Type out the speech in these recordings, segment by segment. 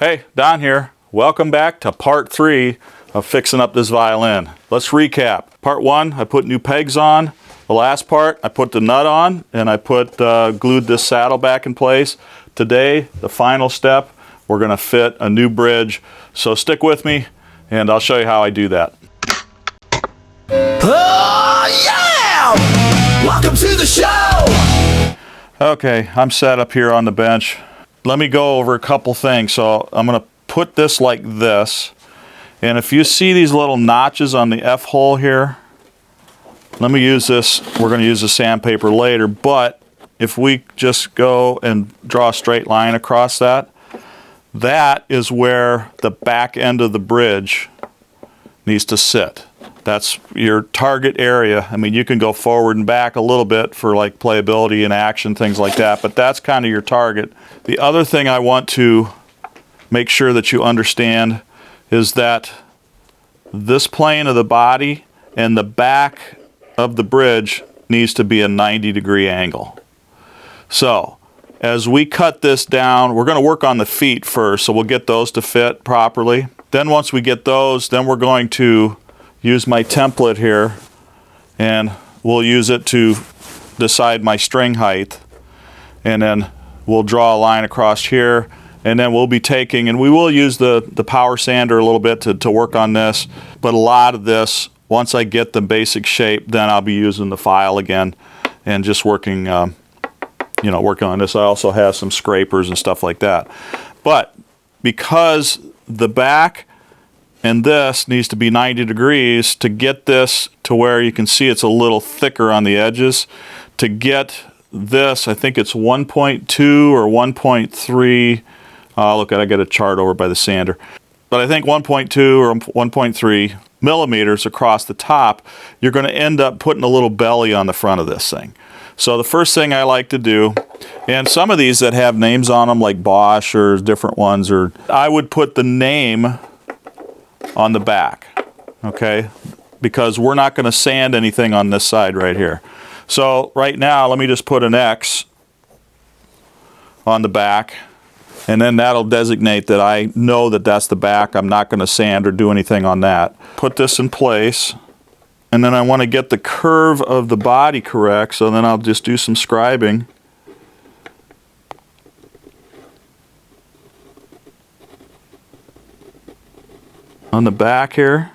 Hey, Don here. Welcome back to part 3 of fixing up this violin. Let's recap. Part 1, I put new pegs on. The last part, I put the nut on and I glued this saddle back in place. Today, the final step, we're going to fit a new bridge. So stick with me and I'll show you how I do that. Oh yeah! Welcome to the show! Okay, I'm set up here on the bench. Let me go over a couple things. So I'm going to put this like this. And if you see these little notches on the F hole here, let me use this. We're going to use the sandpaper later, but if we just go and draw a straight line across that, that is where the back end of the bridge needs to sit. That's your target area. I mean, you can go forward and back a little bit for like playability and action, things like that, but that's kind of your target. The other thing I want to make sure that you understand is that this plane of the body and the back of the bridge needs to be a 90-degree angle. So as we cut this down, we're going to work on the feet first, so we'll get those to fit properly. Then once we get those, then we're going to use my template here and we'll use it to decide my string height, and then we'll draw a line across here, and then we'll be taking, and we will use the power sander a little bit to work on this, but a lot of this, once I get the basic shape, then I'll be using the file again and just working working on this. I also have some scrapers and stuff like that. But because the back and this needs to be 90 degrees to get this to where you can see it's a little thicker on the edges, to get this, I think it's 1.2 or 1.3. Look, I got a chart over by the sander. But I think 1.2 or 1.3 millimeters across the top, you're going to end up putting a little belly on the front of this thing. So the first thing I like to do, and some of these that have names on them like Bosch or different ones, or I would put the name on the back, okay? Because we're not going to sand anything on this side right here. So right now, let me just put an X on the back, and then that'll designate that I know that that's the back. I'm not going to sand or do anything on that. Put this in place, and then I want to get the curve of the body correct, so then I'll just do some scribing. On the back here.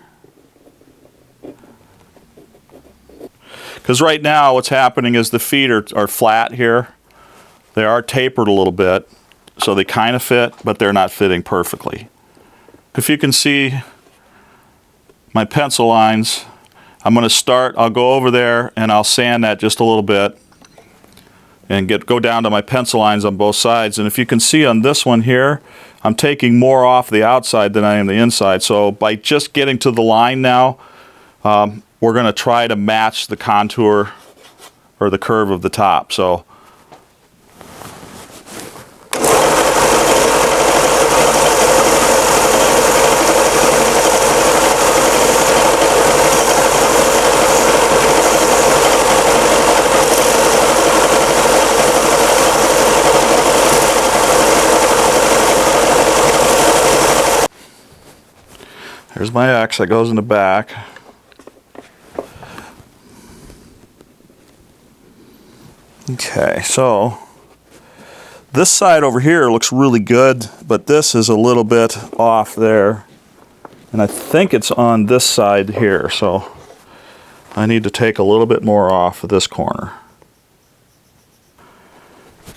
Because right now what's happening is the feet are flat here. They are tapered a little bit, so they kind of fit, but they're not fitting perfectly. If you can see my pencil lines, I'm going to start, I'll go over there and I'll sand that just a little bit and go down to my pencil lines on both sides. And if you can see on this one here, I'm taking more off the outside than I am the inside. So by just getting to the line now, we're going to try to match the contour or the curve of the top. So here's my X that goes in the back. Okay, so this side over here looks really good, but this is a little bit off there. And I think it's on this side here, so I need to take a little bit more off of this corner.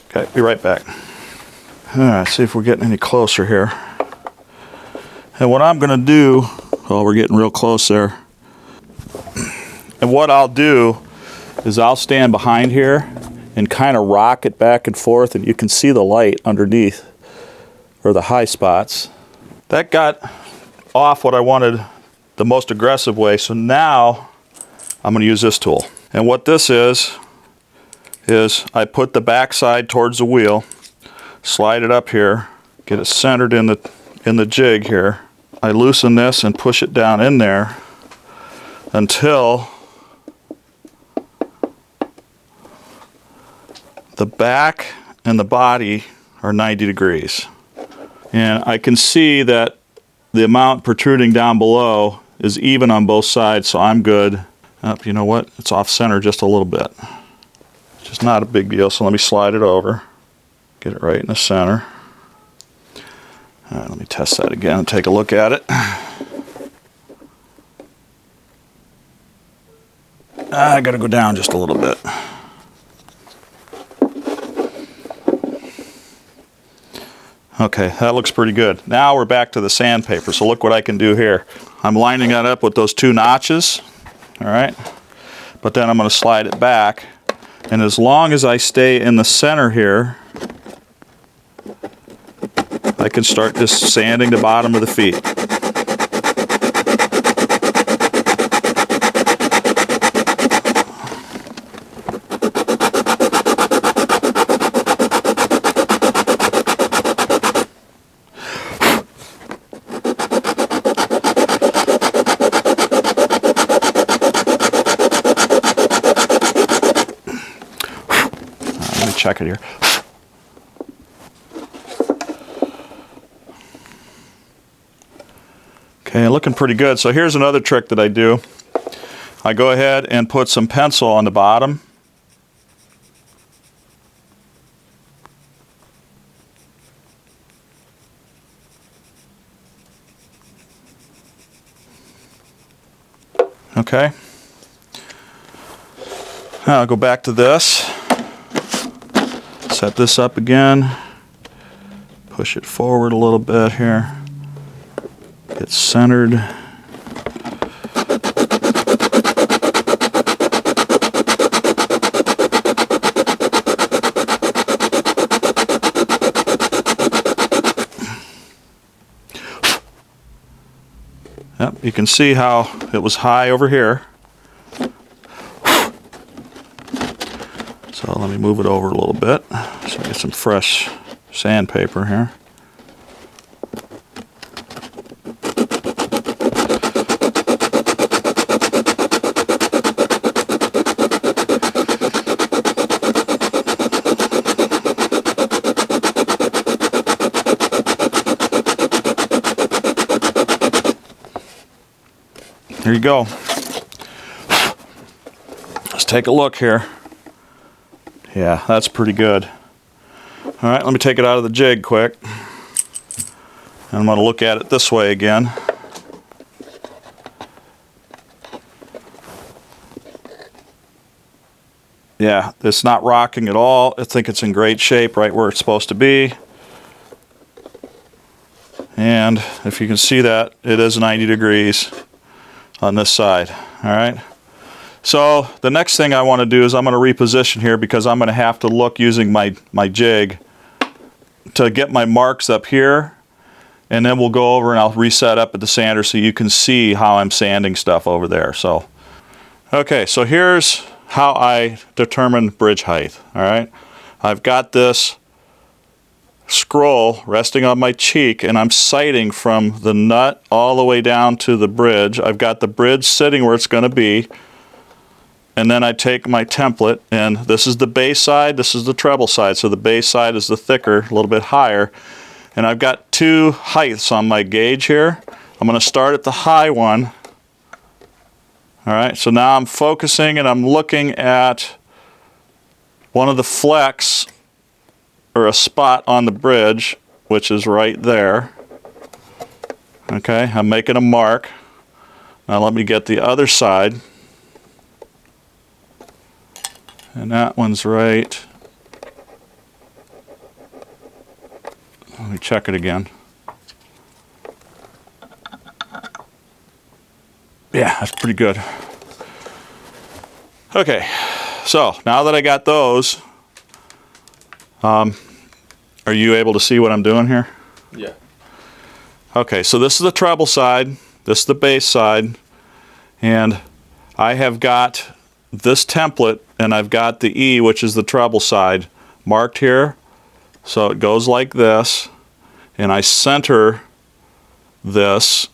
Okay, be right back. All right, see if we're getting any closer here. And what I'm going to do, oh, we're getting real close there. And what I'll do is I'll stand behind here and kind of rock it back and forth, and you can see the light underneath, or the high spots. That got off what I wanted the most aggressive way, so now I'm going to use this tool. And what this is I put the back side towards the wheel, slide it up here, get it centered in the jig here. I loosen this and push it down in there until the back and the body are 90 degrees. And I can see that the amount protruding down below is even on both sides, so I'm good. You know what? It's off center just a little bit. Just not a big deal, so let me slide it over. Get it right in the center. All right, let me test that again and take a look at it. I gotta go down just a little bit. Okay, that looks pretty good. Now we're back to the sandpaper, so look what I can do here. I'm lining that up with those 2 notches, all right? But then I'm gonna slide it back, and as long as I stay in the center here, I can start just sanding the bottom of the feet. Let me check it here. Okay, looking pretty good. So here's another trick that I do. I go ahead and put some pencil on the bottom. Okay. Now I'll go back to this. Set this up again. Push it forward a little bit here. Get centered. Yep, you can see how it was high over here. So let me move it over a little bit so I get some fresh sandpaper here. There you go. Let's take a look here. Yeah, that's pretty good. All right, let me take it out of the jig quick. And I'm going to look at it this way again. Yeah, it's not rocking at all. I think it's in great shape, right where it's supposed to be. And if you can see that, it is 90 degrees on this side. All right. So the next thing I want to do is I'm going to reposition here because I'm going to have to look using my jig to get my marks up here, and then we'll go over and I'll reset up at the sander so you can see how I'm sanding stuff over there. So, okay, so here's how I determine bridge height. All right, I've got this scroll resting on my cheek and I'm sighting from the nut all the way down to the bridge. I've got the bridge sitting where it's going to be, and then I take my template, and this is the bass side, this is the treble side, so the bass side is the thicker, a little bit higher, and I've got 2 heights on my gauge here. I'm going to start at the high one. All right, so now I'm focusing and I'm looking at one of the flecks or a spot on the bridge, which is right there. Okay, I'm making a mark. Now let me get the other side. And that one's right. Let me check it again. Yeah, that's pretty good. Okay, so now that I got those, are you able to see what I'm doing here? Yeah. Okay, so this is the treble side, this is the bass side, and I have got this template, and I've got the E, which is the treble side, marked here. So it goes like this, and I center this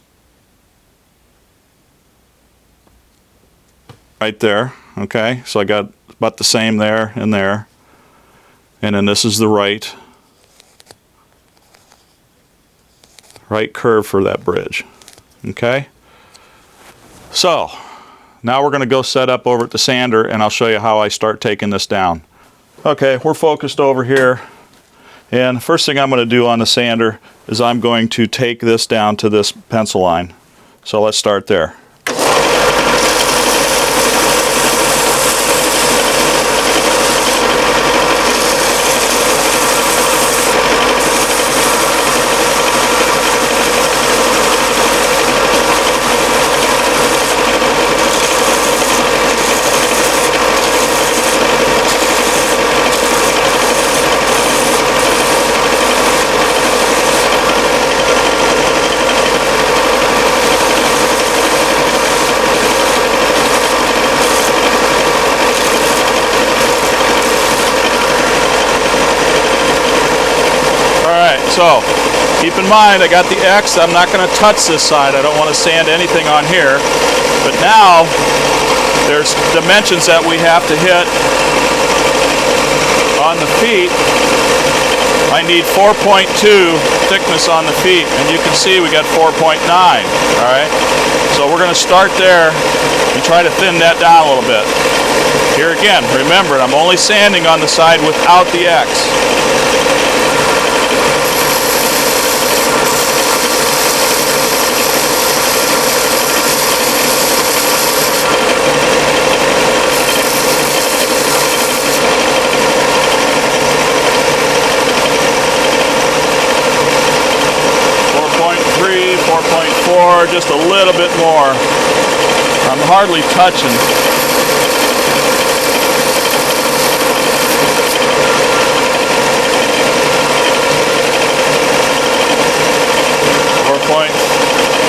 right there. Okay, so I got about the same there and there. And then this is the right. right curve for that bridge. Okay? So, now we're going to go set up over at the sander, and I'll show you how I start taking this down. Okay, we're focused over here, and the first thing I'm going to do on the sander is I'm going to take this down to this pencil line. So let's start there. So, keep in mind, I got the X. I'm not going to touch this side. I don't want to sand anything on here. But now, there's dimensions that we have to hit on the feet. I need 4.2 thickness on the feet, and you can see we got 4.9. All right. So we're going to start there and try to thin that down a little bit. Here again, remember, I'm only sanding on the side without the X. Just a little bit more. I'm hardly touching.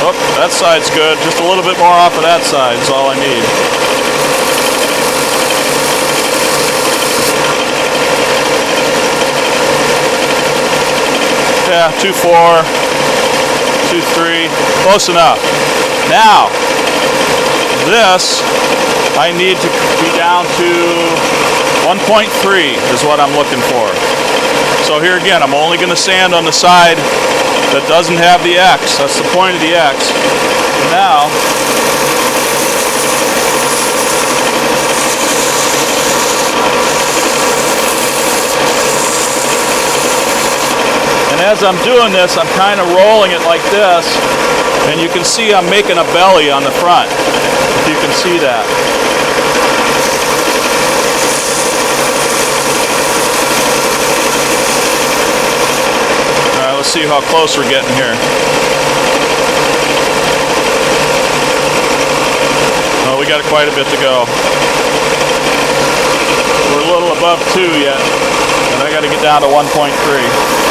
Oh, that side's good. Just a little bit more off of that side is all I need. Yeah, 2.4. 2.3, close enough. Now, this I need to be down to 1.3 is what I'm looking for. So here again, I'm only going to sand on the side that doesn't have the X. That's the point of the X. Now, as I'm doing this, I'm kind of rolling it like this, and you can see I'm making a belly on the front, if you can see that. All right, let's see how close we're getting here. Oh, we got quite a bit to go. We're a little above 2 yet, and I got to get down to 1.3.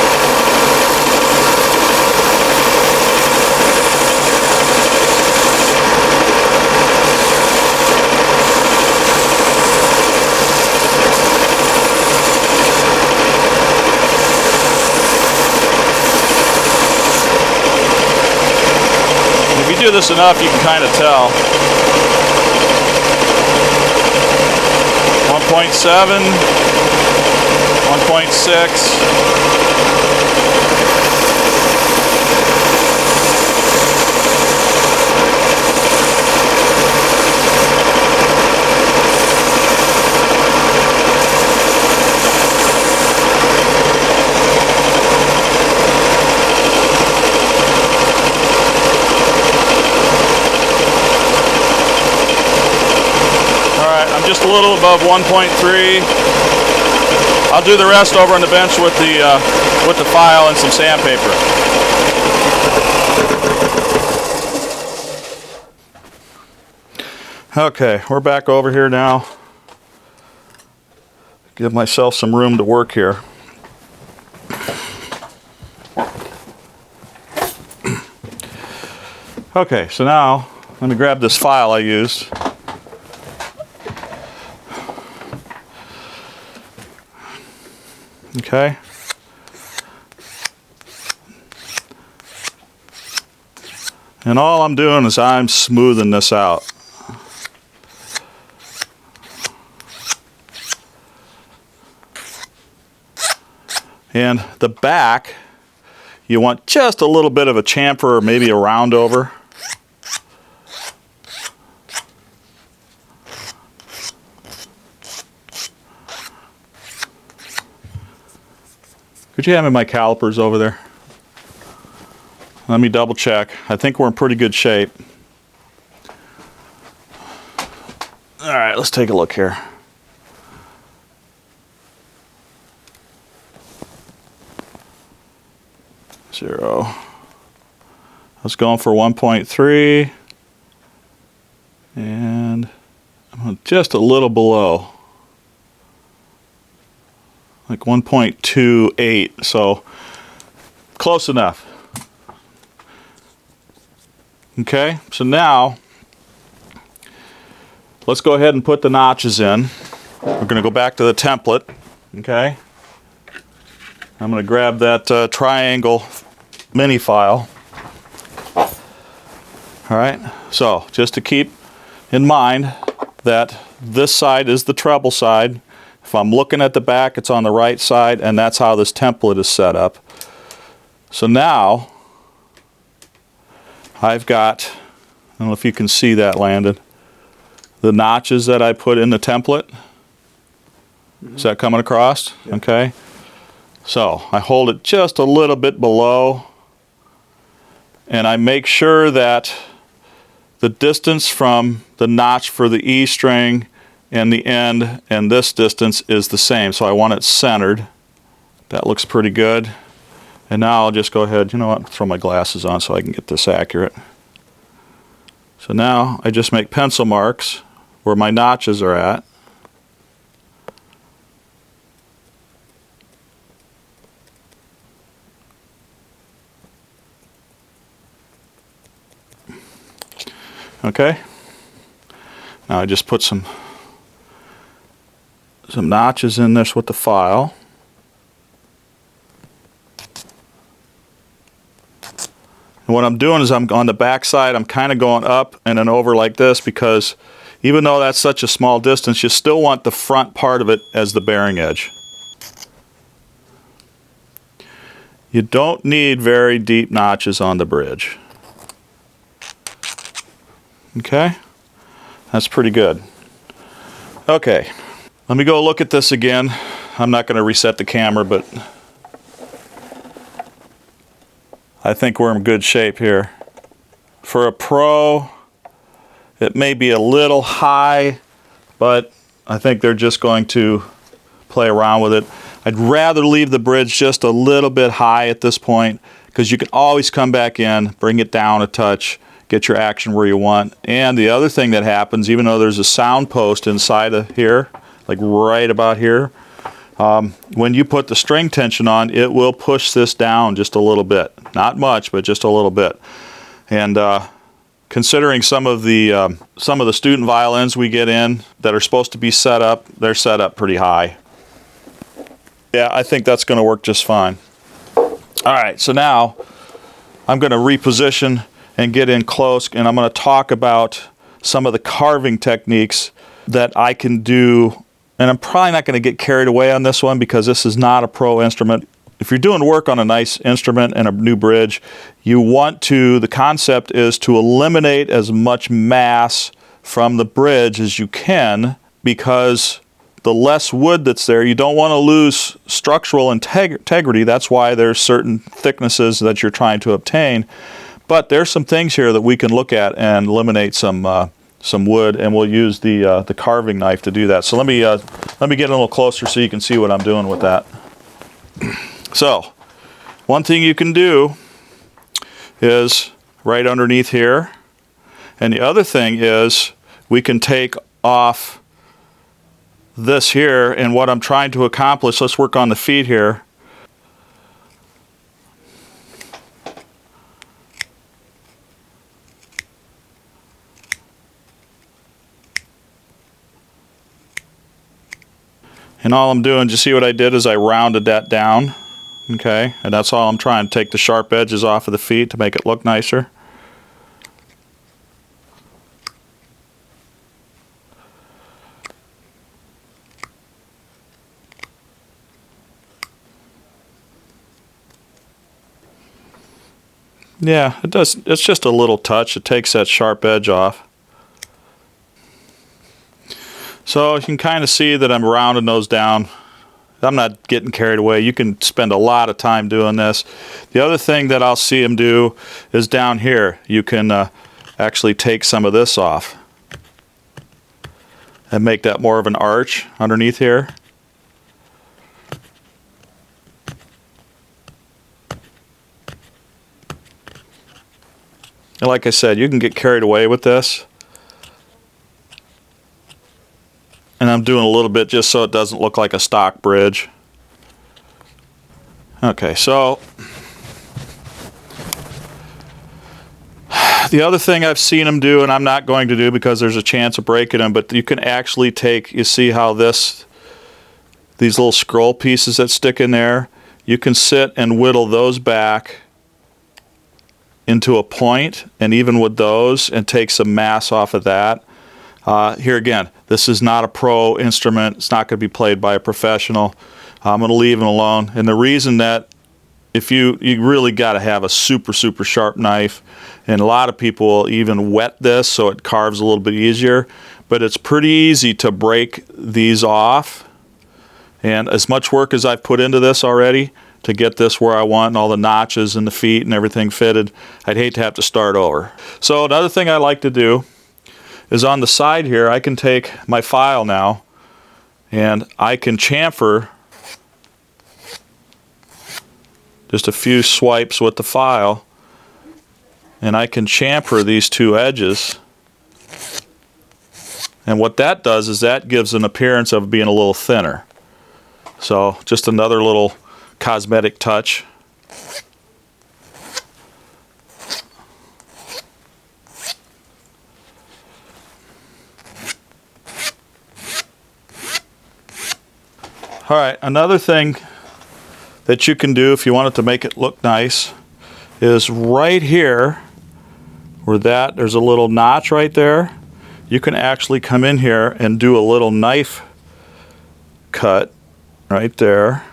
If you do this enough, you can kind of tell. 1.7, 1.6. Just a little above 1.3. I'll do the rest over on the bench with the file and some sandpaper. Okay, we're back over here now. Give myself some room to work here. Okay, so now let me grab this file I used. Okay. And all I'm doing is I'm smoothing this out. And the back, you want just a little bit of a chamfer or maybe a round over. Could you hand me my calipers over there? Let me double check. I think we're in pretty good shape. All right, let's take a look here. Zero. I was going for 1.3, and I'm just a little below, like 1.28, so close enough. Okay, so now let's go ahead and put the notches in. We're going to go back to the template. Okay, I'm going to grab that triangle mini file. All right, so just to keep in mind that this side is the treble side. If I'm looking at the back, it's on the right side, and that's how this template is set up. So now I've got, I don't know if you can see that, Landon, the notches that I put in the template. Is that coming across? Yeah. Okay. So I hold it just a little bit below, and I make sure that the distance from the notch for the E string and the end and this distance is the same. So I want it centered. That looks pretty good. And now I'll just go ahead, you know what, throw my glasses on so I can get this accurate. So now I just make pencil marks where my notches are at. Okay. Now I just put some notches in this with the file. And what I'm doing is I'm on the back side, I'm kind of going up and then over like this, because even though that's such a small distance, you still want the front part of it as the bearing edge. You don't need very deep notches on the bridge. Okay, that's pretty good. Okay, let me go look at this again. I'm not going to reset the camera, but I think we're in good shape here. For a pro, it may be a little high, but I think they're just going to play around with it. I'd rather leave the bridge just a little bit high at this point, because you can always come back in, bring it down a touch, get your action where you want. And the other thing that happens, even though there's a sound post inside of here, like right about here, when you put the string tension on, it will push this down just a little bit. Not much, but just a little bit. And considering some of the student violins we get in that are supposed to be set up, they're set up pretty high. Yeah, I think that's going to work just fine. All right, so now I'm going to reposition and get in close, and I'm going to talk about some of the carving techniques that I can do. And I'm probably not going to get carried away on this one, because this is not a pro instrument. If you're doing work on a nice instrument and a new bridge, you want to, the concept is to eliminate as much mass from the bridge as you can, because the less wood that's there, you don't want to lose structural integrity. That's why there's certain thicknesses that you're trying to obtain. But there's some things here that we can look at and eliminate some wood, and we'll use the carving knife to do that. So let me get a little closer so you can see what I'm doing with that. So one thing you can do is right underneath here, and the other thing is we can take off this here, and what I'm trying to accomplish, let's work on the feet here. And all I'm doing, just see what I did is I rounded that down, okay? And that's all I'm trying to take the sharp edges off of the feet to make it look nicer. Yeah, it does. It's just a little touch. It takes that sharp edge off. So you can kind of see that I'm rounding those down. I'm not getting carried away. You can spend a lot of time doing this. The other thing that I'll see him do is down here. You can actually take some of this off and make that more of an arch underneath here. And like I said, you can get carried away with this. And I'm doing a little bit just so it doesn't look like a stock bridge. Okay, so the other thing I've seen them do, and I'm not going to do because there's a chance of breaking them, but you can actually take, you see how these little scroll pieces that stick in there, you can sit and whittle those back into a point, and even with those, and take some mass off of that. Here again, this is not a pro instrument. It's not going to be played by a professional. I'm going to leave them alone. And the reason that if you really got to have a super sharp knife, and a lot of people will even wet this so it carves a little bit easier, but it's pretty easy to break these off. And as much work as I've put into this already to get this where I want and all the notches and the feet and everything fitted, I'd hate to have to start over. So another thing I like to do is on the side here, I can take my file now and I can chamfer just a few swipes with the file, and I can chamfer these two edges. And what that does is that gives an appearance of being a little thinner. So just another little cosmetic touch. All right, another thing that you can do if you want it to make it look nice is right here where there's a little notch right there. You can actually come in here and do a little knife cut right there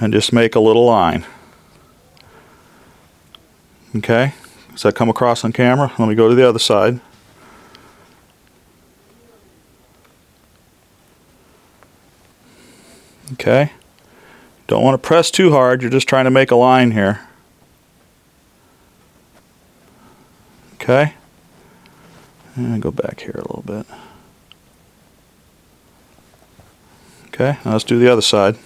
and just make a little line. Okay, does that come across on camera? Let me go to the other side. Okay, don't want to press too hard, you're just trying to make a line here. Okay, and go back here a little bit. Okay, now let's do the other side.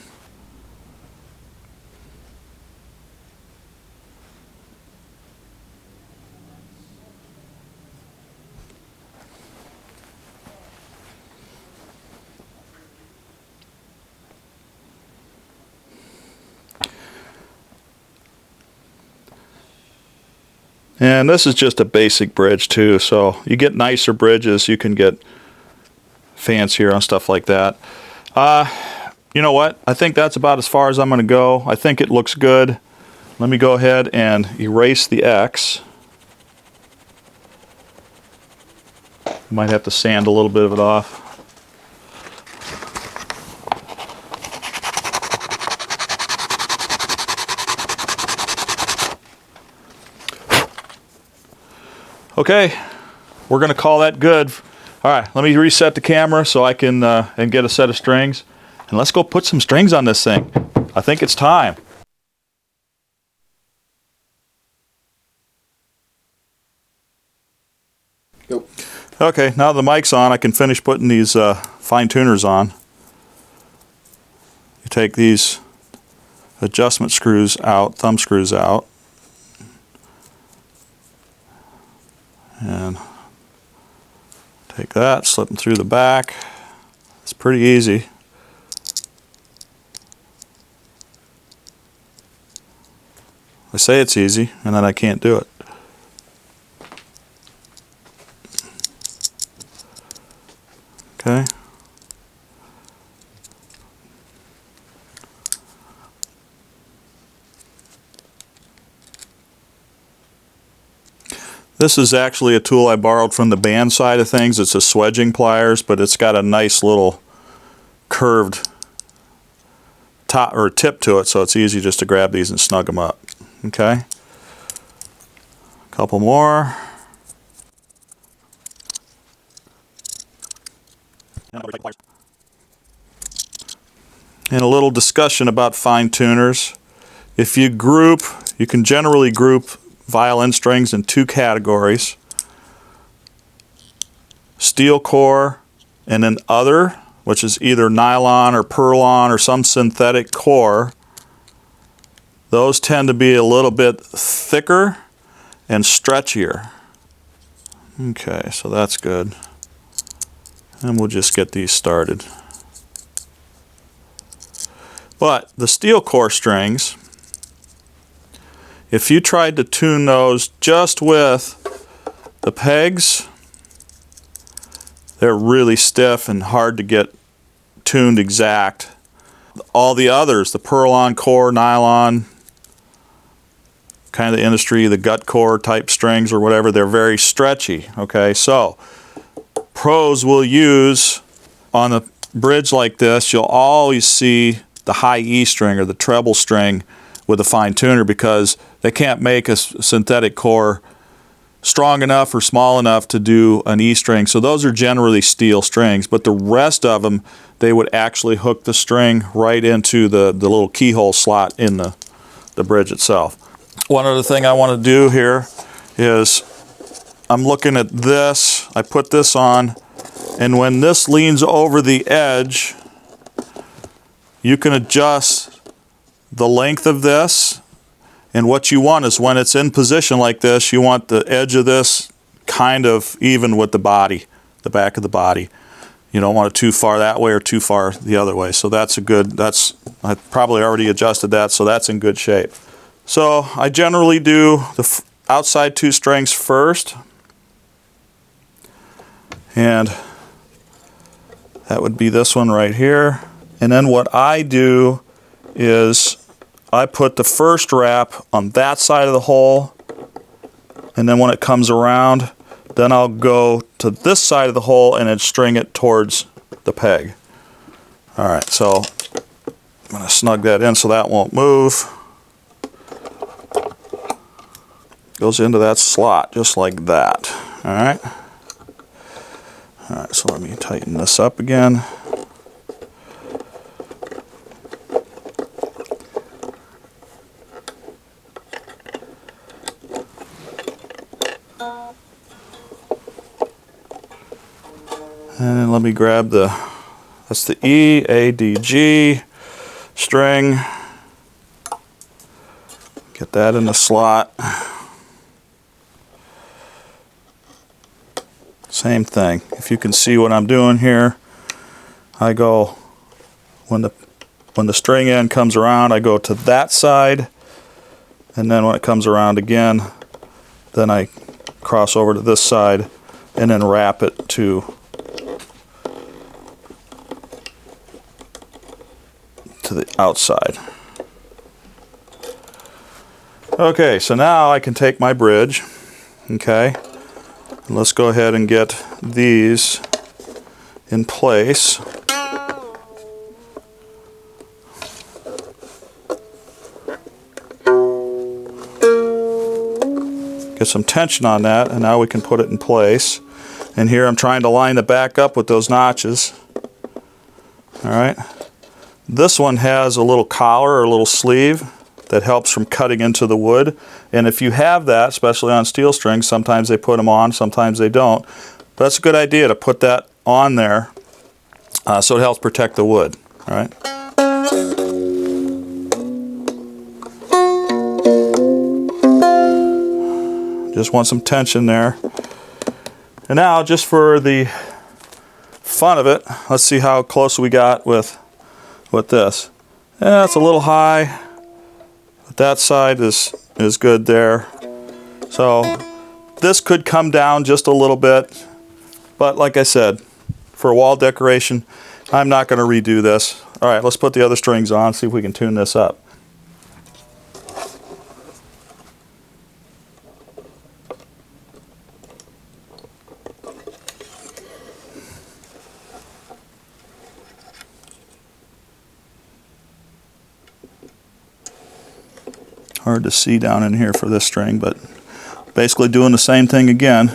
And this is just a basic bridge too, so you get nicer bridges, you can get fancier on stuff like that. You know what? I think that's about as far as I'm going to go. I think it looks good. Let me go ahead and erase the X. Might have to sand a little bit of it off. Okay, we're going to call that good. All right, let me reset the camera so I can and get a set of strings. And let's go put some strings on this thing. I think it's time. Yep. Okay, now the mic's on, I can finish putting these fine tuners on. You take these adjustment screws out, thumb screws out. And take that, slip them through the back. It's pretty easy. I say it's easy, and then I can't do it. Okay. This is actually a tool I borrowed from the band side of things. It's a swedging pliers, but it's got a nice little curved top or tip to it, so it's easy just to grab these and snug them up. Okay, a couple more. And a little discussion about fine tuners. If you group, you can generally group violin strings in two categories: steel core and then other, which is either nylon or Perlon or some synthetic core. Those tend to be a little bit thicker and stretchier. Okay, so that's good. And we'll just get these started. But the steel core strings, if you tried to tune those just with the pegs, they're really stiff and hard to get tuned exact. All the others, the Perlon core, nylon, kind of the industry, the gut core type strings or whatever, they're very stretchy. Okay, so pros will use on a bridge like this, you'll always see the high E string or the treble string with a fine tuner, because they can't make a synthetic core strong enough or small enough to do an E string. So those are generally steel strings, but the rest of them, they would actually hook the string right into the little keyhole slot in the bridge itself. One other thing I want to do here is I'm looking at this. I put this on, and when this leans over the edge, you can adjust the length of this. And what you want is, when it's in position like this, you want the edge of this kind of even with the body, the back of the body. You don't want it too far that way or too far the other way. So that's a good, I probably already adjusted that, so that's in good shape. So I generally do the outside two strings first. And that would be this one right here. And then what I do is I put the first wrap on that side of the hole, and then when it comes around, then I'll go to this side of the hole and then string it towards the peg. Alright, so I'm going to snug that in so that won't move. Goes into that slot just like that. Alright. Alright, so let me tighten this up again. And then let me grab that's the E, A, D, G string. Get that in the slot. Same thing. If you can see what I'm doing here, I go, when the string end comes around, I go to that side, and then when it comes around again, then I cross over to this side and then wrap it to the outside. Okay, so now I can take my bridge, okay, and let's go ahead and get these in place. Get some tension on that, and now we can put it in place. And here I'm trying to line the back up with those notches. Alright. This one has a little collar or a little sleeve that helps from cutting into the wood. And if you have that, especially on steel strings, sometimes they put them on, sometimes they don't. But that's a good idea to put that on there so it helps protect the wood. Alright. Just want some tension there. And now, just for the fun of it, let's see how close we got with this. Yeah, it's a little high, but that side is good there. So this could come down just a little bit, but like I said, for wall decoration, I'm not going to redo this. All right, let's put the other strings on, see if we can tune this up. hard to see down in here for this string, but basically doing the same thing again.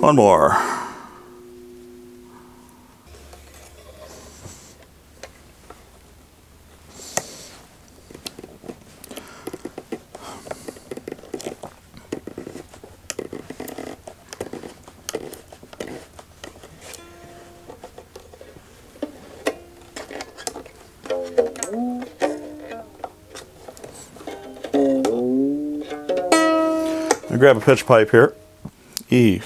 One more. I grab a pitch pipe here. E.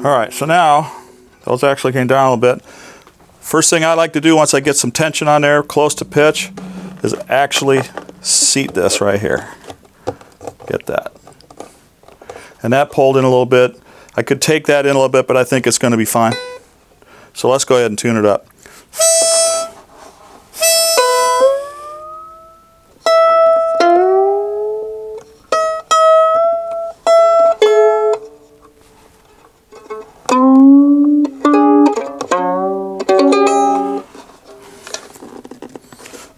Alright, so now those actually came down a little bit. First thing I like to do once I get some tension on there close to pitch is actually seat this right here. Get that. And that pulled in a little bit. I could take that in a little bit, but I think it's going to be fine. So let's go ahead and tune it up.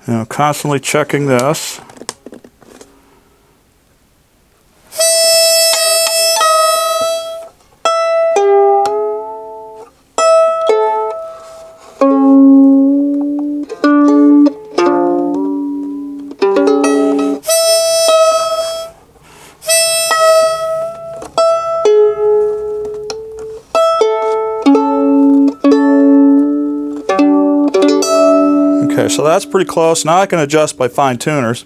Now, constantly checking this. Okay, so that's pretty close. Now I can adjust by fine tuners.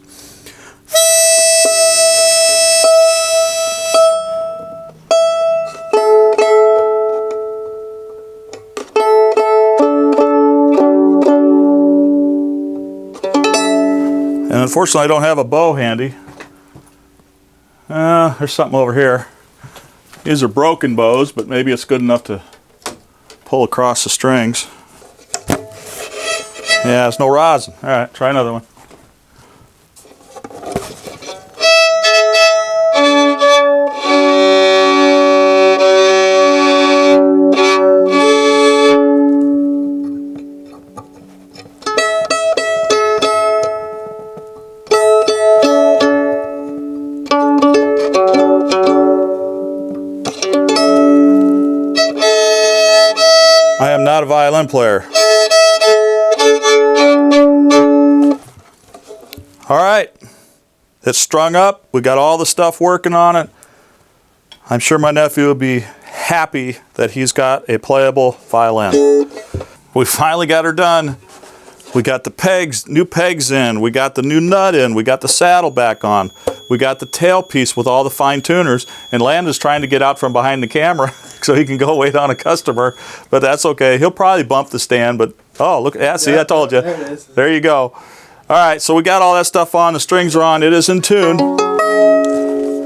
And unfortunately I don't have a bow handy. There's something over here. These are broken bows, but maybe it's good enough to pull across the strings. Yeah, there's no rosin. All right, try another one. I am not a violin player. All right, it's strung up. We got all the stuff working on it. I'm sure my nephew will be happy that he's got a playable violin. We finally got her done. We got the pegs, new pegs in. We got the new nut in. We got the saddle back on. We got the tailpiece with all the fine tuners. And Landon's trying to get out from behind the camera so he can go wait on a customer. But that's okay. He'll probably bump the stand. But oh, look, yeah, see, I told you. There it is. There you go. All right, so we got all that stuff on. The strings are on. It is in tune.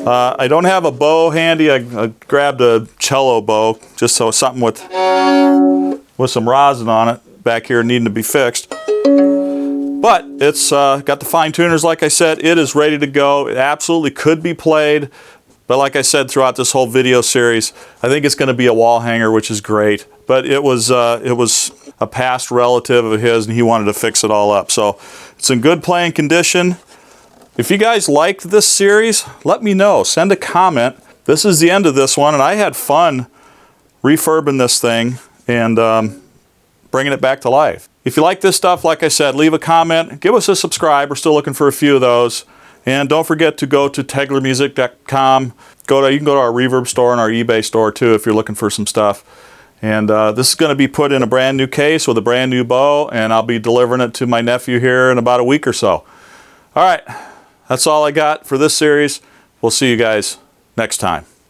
I don't have a bow handy. I grabbed a cello bow just so something with some rosin on it back here needing to be fixed. But it's got the fine tuners, like I said. It is ready to go. It absolutely could be played. But like I said throughout this whole video series, I think it's going to be a wall hanger, which is great. But it was a past relative of his, and he wanted to fix it all up. So it's in good playing condition. If you guys liked this series, let me know. Send a comment. This is the end of this one, and I had fun refurbing this thing and bringing it back to life. If you like this stuff, like I said, leave a comment. Give us a subscribe. We're still looking for a few of those. And don't forget to go to teglermusic.com. You can go to our Reverb store and our eBay store too if you're looking for some stuff. And this is going to be put in a brand new case with a brand new bow, and I'll be delivering it to my nephew here in about a week or so. All right, that's all I got for this series. We'll see you guys next time.